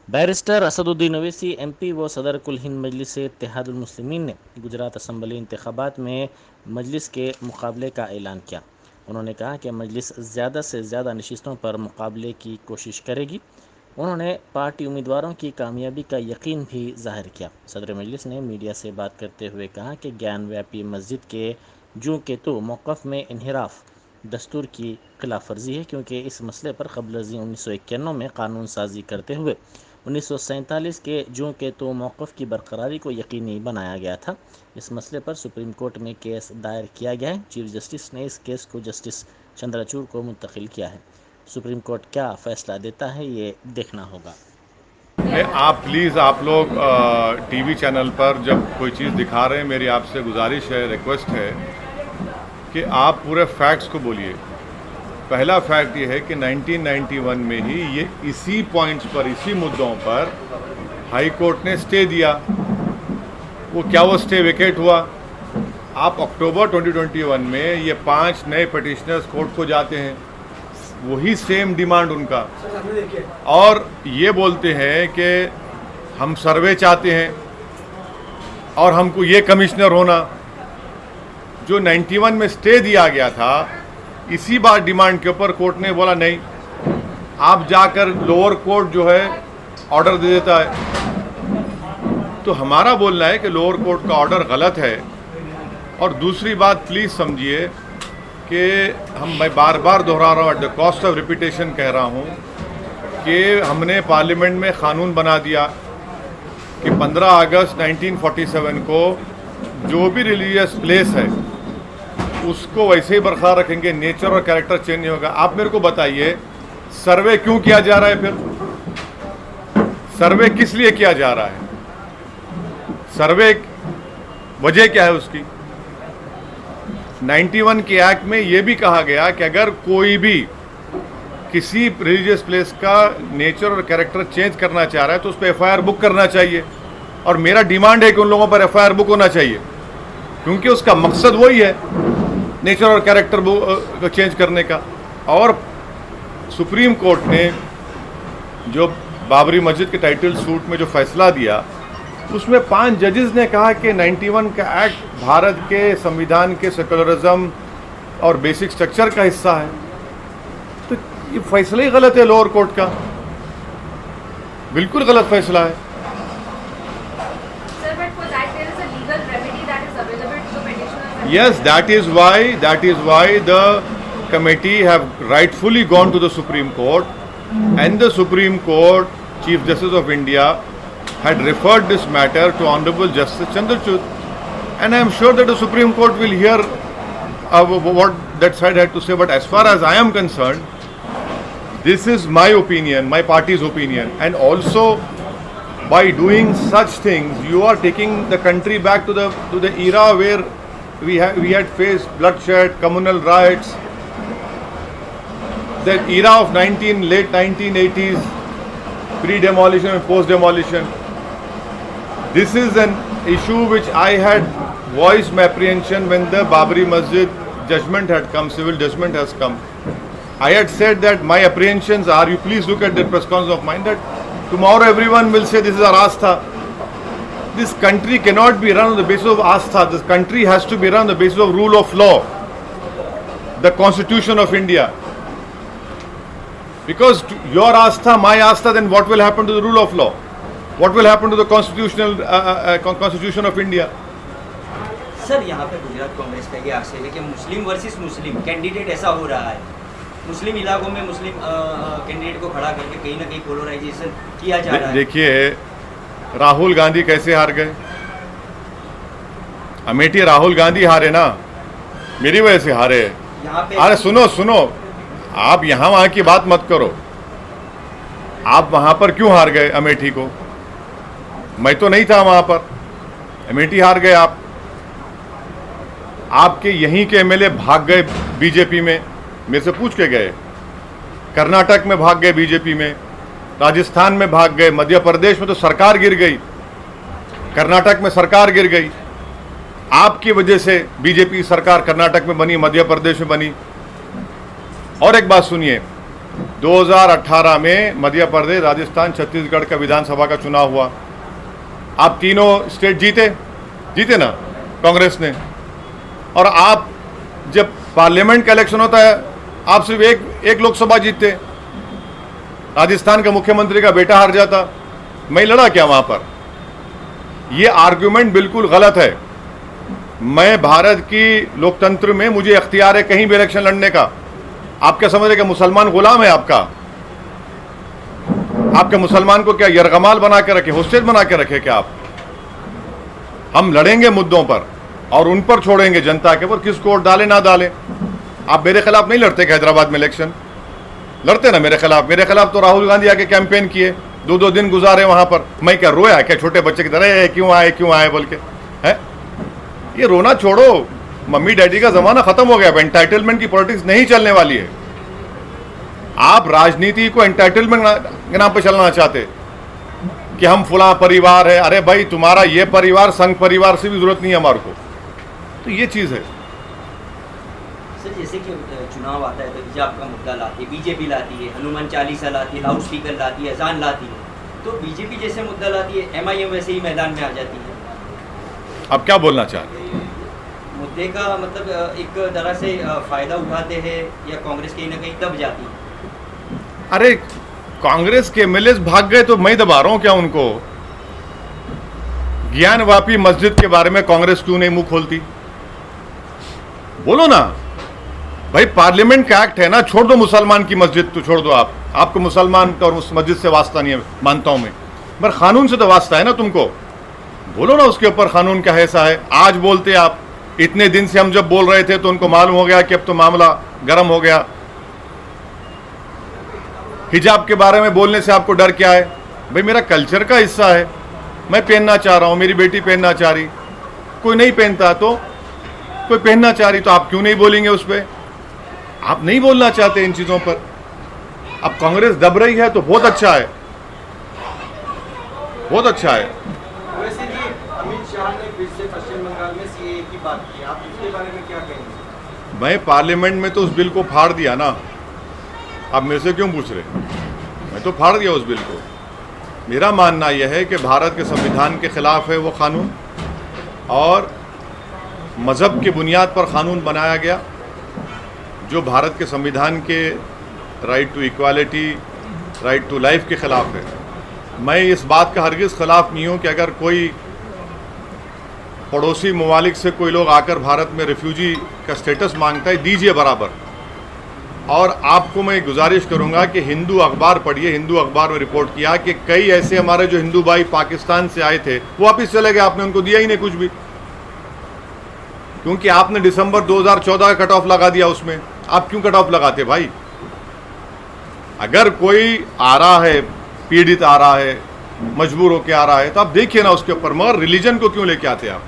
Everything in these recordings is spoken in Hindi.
बैरिस्टर असदुद्दीन ओवैसी एमपी व सदर कुल हिंद मजलिस इत्तेहादुल मुस्लिमीन ने गुजरात असम्बली इंतखाबात में मजलिस के मुकाबले का ऐलान किया। उन्होंने कहा कि मजलिस ज़्यादा से ज़्यादा नशिस्तों पर मुकाबले की कोशिश करेगी। उन्होंने पार्टी उम्मीदवारों की कामयाबी का यकीन भी जाहिर किया। सदर मजलिस ने मीडिया से बात करते हुए कहा कि ज्ञान व्यापी मस्जिद के जू के तो मौक़िफ़ में इन्हिराफ दस्तूर की खिलाफ वर्जी है, क्योंकि इस मसले पर कबल 1991 में कानून साजी करते हुए 1947 के जू के तो मौक़िफ़ की बरकरारी को यकीनी बनाया गया था। इस मसले पर सुप्रीम कोर्ट में केस दायर किया गया है। चीफ जस्टिस ने इस केस को जस्टिस चंद्रचूड़ को मुंतकिल किया है। सुप्रीम कोर्ट क्या फ़ैसला देता है, ये देखना होगा। आप प्लीज़ आप लोग टीवी चैनल पर जब कोई चीज़ दिखा रहे हैं, मेरी आपसे गुजारिश है, रिक्वेस्ट है कि आप पूरे फैक्ट्स को बोलिए। पहला फैक्ट ये है कि 1991 में ही ये इसी पॉइंट्स पर, इसी मुद्दों पर हाई कोर्ट ने स्टे दिया। वो स्टे वेकेट हुआ। आप अक्टूबर 2021 में ये 5 नए पिटिशनर्स कोर्ट को जाते हैं, वही सेम डिमांड उनका, और ये बोलते हैं कि हम सर्वे चाहते हैं और हमको ये कमिश्नर होना। जो 91 में स्टे दिया गया था, इसी बार डिमांड के ऊपर कोर्ट ने बोला नहीं, आप जाकर लोअर कोर्ट जो है ऑर्डर दे देता है। तो हमारा बोलना है कि लोअर कोर्ट का ऑर्डर गलत है। और दूसरी बात प्लीज़ समझिए कि मैं बार बार दोहरा रहा हूँ, at the cost of repetition कह रहा हूँ कि हमने पार्लियामेंट में क़ानून बना दिया कि 15 अगस्त 1947 को जो भी रिलीजियस प्लेस है उसको वैसे ही बरकरार रखेंगे, नेचर और कैरेक्टर चेंज नहीं होगा। आप मेरे को बताइए, सर्वे क्यों किया जा रहा है? फिर सर्वे किस लिए किया जा रहा है? सर्वे वजह क्या है उसकी? 91 के एक्ट में यह भी कहा गया कि अगर कोई भी किसी रिलीजियस प्लेस का नेचर और कैरेक्टर चेंज करना चाह रहा है तो उस पर एफआईआर बुक करना चाहिए। और मेरा डिमांड है कि उन लोगों पर एफआईआर बुक होना चाहिए, क्योंकि उसका मकसद वही है, नेचर और कैरेक्टर को चेंज करने का। और सुप्रीम कोर्ट ने जो बाबरी मस्जिद के टाइटल सूट में जो फैसला दिया, उसमें 5 जजेस ने कहा कि 91 का एक्ट भारत के संविधान के सेकुलरिज्म और बेसिक स्ट्रक्चर का हिस्सा है। तो ये फैसला ही गलत है लोअर कोर्ट का, बिल्कुल गलत फैसला है। Yes, that is why the committee have rightfully gone to the Supreme Court, and the Supreme Court Chief Justice of India had referred this matter to Honorable Justice Chandrachud, and I am sure that the Supreme Court will hear what that side had to say. But as far as I am concerned, this is my opinion, my party's opinion, and also by doing such things, you are taking the country back to the era where we had faced bloodshed, communal riots, that era of late 1980s, pre-demolition and post-demolition. This is an issue which I had voiced my apprehension when the Babri Masjid judgment had come, civil judgment has come. I had said that my apprehensions are, you please look at the press conference of mine, that tomorrow everyone will say this is our Astha. This country cannot be run on the basis of Astha. This country has to be run on the basis of rule of law, the Constitution of India. Because your Astha, my Astha, then what will happen to the rule of law? What will happen to the Constitution of India? Sir, यहाँ पे गुजरात कांग्रेस का ये आक्षेप है कि मुस्लिम वर्सेस मुस्लिम कैंडिडेट ऐसा हो रहा है, मुस्लिम इलाकों में मुस्लिम कैंडिडेट को खड़ा करके कहीं ना कहीं पोलराइजेशन किया जा रहा है। देखिए, राहुल गांधी कैसे हार गए? अमेठी राहुल गांधी हारे ना, मेरी वजह से हारे। अरे सुनो, आप यहाँ वहाँ की बात मत करो। आप वहाँ पर क्यों हार गए अमेठी को? मैं तो नहीं था वहाँ पर, अमेठी हार गए आप। आपके यहीं के एमएलए भाग गए बीजेपी में, मेरे से पूछ के गए। कर्नाटक में भाग गए बीजेपी में, राजस्थान में भाग गए, मध्य प्रदेश में तो सरकार गिर गई, कर्नाटक में सरकार गिर गई। आपकी वजह से बीजेपी सरकार कर्नाटक में बनी, मध्य प्रदेश में बनी। और एक बात सुनिए, 2018 में मध्य प्रदेश, राजस्थान, छत्तीसगढ़ का विधानसभा का चुनाव हुआ। आप तीनों स्टेट जीते ना कांग्रेस ने। और आप जब पार्लियामेंट का इलेक्शन होता है आप सिर्फ एक लोकसभा जीतते। राजस्थान का मुख्यमंत्री का बेटा हार जाता, मैं लड़ा क्या वहां पर? ये आर्गुमेंट बिल्कुल गलत है। मैं भारत की लोकतंत्र में मुझे इख्तियार है कहीं भी इलेक्शन लड़ने का। आप क्या समझ रहे कि मुसलमान गुलाम है आपका? आपके मुसलमान को क्या यरगमाल बना के रखे, होस्टेज बना के रखे क्या आप? हम लड़ेंगे मुद्दों पर और उन पर छोड़ेंगे जनता के ऊपर, किसको वोट डाले ना डाले। आप मेरे खिलाफ नहीं लड़ते कि हैदराबाद में इलेक्शन लड़ते ना मेरे खिलाफ तो राहुल गांधी आके कैंपेन किए, 2-2 दिन गुजारे वहां पर। मैं क्या रोया क्या छोटे बच्चे की तरह, क्यों आए बोल के? है ये रोना छोड़ो, मम्मी डैडी का जमाना खत्म हो गया। एंटाइटलमेंट की पॉलिटिक्स नहीं चलने वाली है। आप राजनीति को एंटाइटलमेंट के नाम पे चलना चाहते कि हम फुला परिवार है। अरे भाई तुम्हारा ये परिवार संघ परिवार से भी जरूरत नहीं है हमारे को। तो ये चीज है सर। जैसे कि चुनाव आता है तो हिजाब का मुद्दा लाती है, बीजेपी लाती है, हनुमान चालीसा लाती है, लाउड स्पीकर लाती है, अजान लाती है। तो बीजेपी जैसे मुद्दा लाती है, MIM वैसे ही मैदान में आ जाती है। अब क्या बोलना चाहते हैं? मुद्दे का मतलब एक तरह से फायदा उठाते हैं या कांग्रेस कहीं ना कहीं दब जाती है? अरे कांग्रेस के MLAs भाग गए तो मैं दबा रहा हूं क्या उनको? ज्ञानवापी मस्जिद के बारे में कांग्रेस क्यों नहीं मुंह खोलती? बोलो ना भाई, पार्लियामेंट का एक्ट है ना, छोड़ दो मुसलमान की मस्जिद, तो छोड़ दो। आपको मुसलमान और उस मस्जिद से वास्ता नहीं है, मानता हूं मैं, पर कानून से तो वास्ता है ना तुमको। बोलो ना उसके ऊपर कानून का ऐसा है। आज बोलते आप, इतने दिन से हम जब बोल रहे थे तो उनको मालूम हो गया कि अब तो मामला गर्म हो गया। हिजाब के बारे में बोलने से आपको डर क्या है? भाई मेरा कल्चर का हिस्सा है, मैं पहनना चाह रहा हूं, मेरी बेटी पहनना चाह रही, कोई नहीं पहनता तो कोई पहनना चाह रही, तो आप क्यों नहीं बोलेंगे उस पर? आप नहीं बोलना चाहते इन चीजों पर। अब कांग्रेस दब रही है तो बहुत अच्छा है, बहुत अच्छा है। वैसे जी अमित शाह ने फिर से पश्चिम बंगाल में CAA की बात की, आप इसके बारे में क्या कहेंगे? मैं पार्लियामेंट में तो उस बिल को फाड़ दिया ना, आप मेरे से क्यों पूछ रहे? मैं तो फाड़ दिया उस बिल को। मेरा मानना यह है कि भारत के संविधान के खिलाफ है वो कानून, और मज़हब की बुनियाद पर कानून बनाया गया जो भारत के संविधान के right to equality, right to life के खिलाफ है। मैं इस बात का हरगिज़ खिलाफ नहीं हूँ कि अगर कोई पड़ोसी ममालिक से कोई लोग आकर भारत में रिफ्यूजी का स्टेटस मांगता है, दीजिए बराबर। और आपको मैं गुजारिश करूंगा कि हिंदू अखबार पढ़िए। हिंदू अखबार में रिपोर्ट किया कि कई ऐसे हमारे जो हिंदू भाई पाकिस्तान से आए थे वो वापिस चले गए, आपने उनको दिया ही नहीं कुछ भी, क्योंकि आपने दिसंबर 2014 का कट ऑफ लगा दिया। उसमें आप क्यों कट ऑफ लगाते भाई? अगर कोई आ रहा है, पीड़ित आ रहा है, मजबूर होकर आ रहा है, तो आप देखिए ना उसके ऊपर, मगर रिलीजन को क्यों लेके आते आप?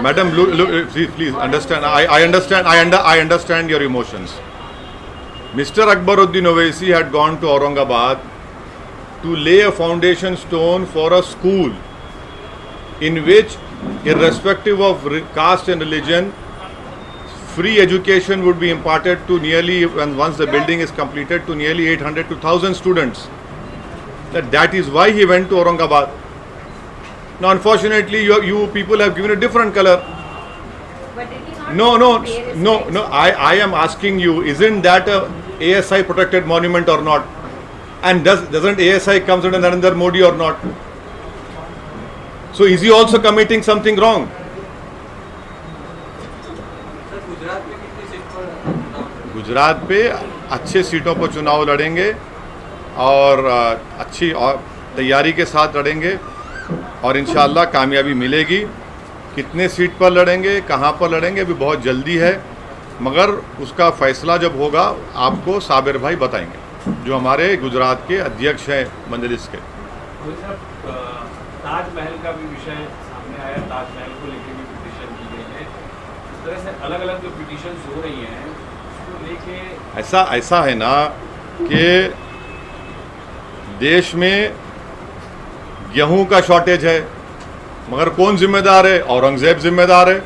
Madam, please understand. I understand your emotions. Mr. Akbaruddin Owaisi had gone to Aurangabad to lay a foundation stone for a school in which, irrespective of caste and religion, free education would be imparted to nearly, and once the building is completed, to nearly 800 to 1,000 students. That is why he went to Aurangabad. Now, unfortunately, you people have given a different color. But it is not. No. I am asking you, isn't that a ASI protected monument or not? And doesn't ASI comes under Narendra Modi or not? So is he also committing something wrong? Gujarat पे अच्छे सीटों पर चुनाव लड़ेंगे और अच्छी तैयारी के साथ लड़ेंगे और इंशाअल्लाह कामयाबी मिलेगी। कितने सीट पर लड़ेंगे, कहाँ पर लड़ेंगे, अभी बहुत जल्दी है, मगर उसका फैसला जब होगा आपको साबिर भाई बताएंगे, जो हमारे गुजरात के अध्यक्ष हैं मजलिस के। ताजमहल का भी विषय सामने आया, ताजमहल को लेकर भी पिटीशन की गई है। इस तरह से अलग अलग जो पिटीशन हो रही हैं उसको लेके ऐसा है ना कि देश में गेहूं का शॉर्टेज है, मगर कौन जिम्मेदार है? औरंगजेब जिम्मेदार है।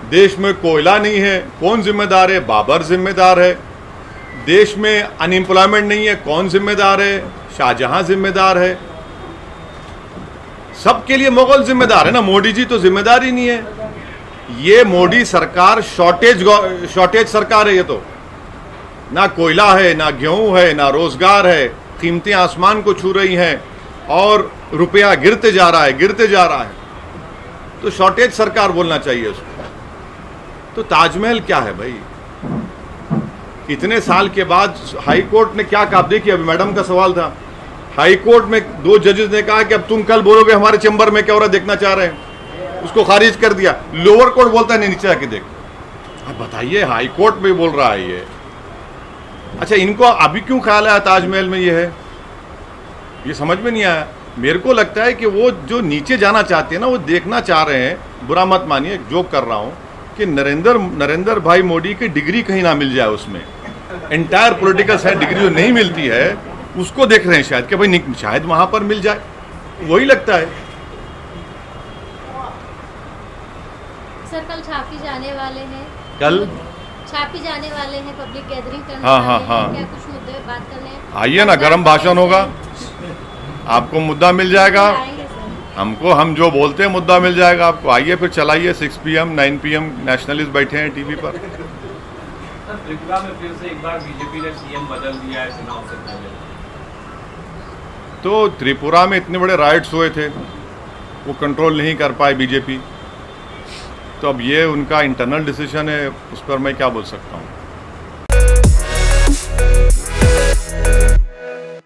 देश में कोयला नहीं है, कौन जिम्मेदार है? बाबर जिम्मेदार है। देश में अनएम्प्लॉयमेंट नहीं है, कौन जिम्मेदार है? शाहजहां जिम्मेदार है। सबके लिए मुगल जिम्मेदार है ना, मोदी जी तो जिम्मेदार ही नहीं है। ये मोदी सरकार शॉर्टेज सरकार है। ये तो ना कोयला है, ना गेहूं है, ना रोजगार है, कीमतें आसमान को छू रही हैं और रुपया गिरते जा रहा है। तो शॉर्टेज सरकार बोलना चाहिए उसको। तो ताजमहल क्या है भाई? इतने साल के बाद हाई कोर्ट ने क्या कहा? देखिए, अभी मैडम का सवाल था, हाई कोर्ट में 2 जजेस ने कहा कि अब तुम कल बोलोगे हमारे चैम्बर में क्या हो रहा है देखना चाह रहे हैं, उसको खारिज कर दिया। लोअर कोर्ट बोलता है नहीं, नीचे आके देख। अब बताइए, हाई कोर्ट में बोल रहा है ये। अच्छा, इनको अभी क्यों ख्याल आया ताजमहल में ये है? ये समझ में नहीं आया। मेरे को लगता है कि वो जो नीचे जाना चाहते हैं ना, वो देखना चाह रहे हैं, बुरा मत मानिए, जोक कर रहा हूँ, कि नरेंद्र भाई मोदी की डिग्री कहीं ना मिल जाए उसमें। एंटायर पॉलिटिकल साइंस डिग्री जो नहीं मिलती है उसको देख रहे हैं शायद, कि भाई शायद वहां पर मिल जाए, वही लगता है। सर, कल छापी जाने वाले हैं, कल छापी जाने वाले हैं, पब्लिक गैदरिंग करने हाँ, वाले हाँ, हैं। क्या कुछ मुद्दे पे बात करने हैं? आइए ना, गरम भाषण होगा, आपको मुद्दा मिल जाएगा। आएंगे सर। हम जो बोलते हैं मुद्दा मिल जाएगा आपको। आइए फिर चलाइए। 6 PM 9 PM नेशनलिस्ट बैठे हैं टीवी पर। सर, त्रिपुरा में फिर से एक बार बीजेपी ने सीएम बदल दिया है चुनाव से पहले। तो त्रिपुरा में इतने बड़े राइट्स हुए थे, वो कंट्रोल नहीं कर पाए बीजेपी। तो अब ये उनका इंटरनल डिसीजन है, उस पर मैं क्या बोल सकता हूँ।